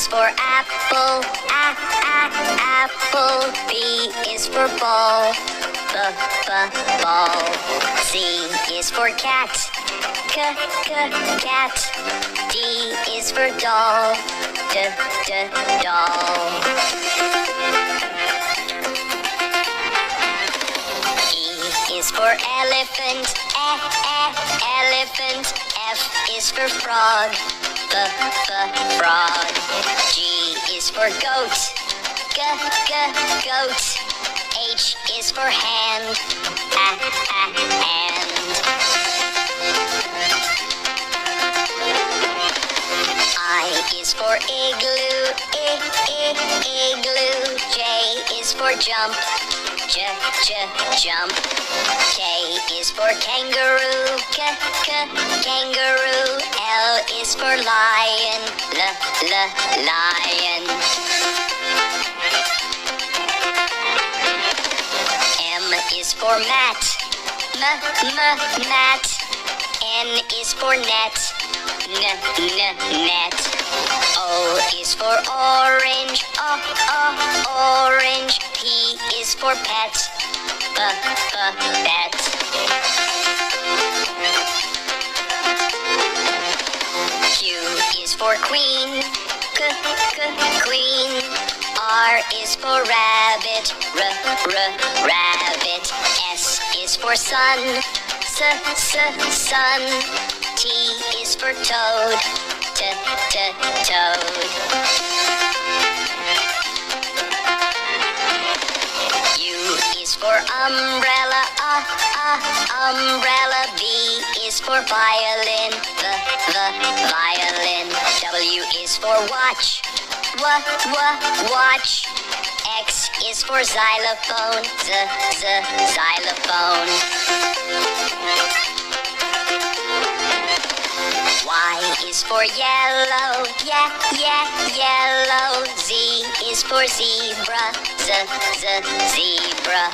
is for apple, apple. B is for ball, ball. C is for cat, cat. D is for doll, doll. E is for elephant, elephant. F is for frog, frog. G is for goat, goat. H is for hand, hand. I is for igloo, igloo. J is for jump, jump. K is for kangaroo, kangaroo. L is for lion, lion. M is for mat, mat. N is for net, net. O is for orange, orange. P is for pet, pet. Q is for queen, queen. R is for rabbit, rabbit. S is for sun, sun. T is for toad, toad. U is for umbrella, umbrella. V is for violin, the violin. W is for watch, watch. X is for xylophone, xylophone. Y is for yellow, yellow. Z is for zebra, zebra.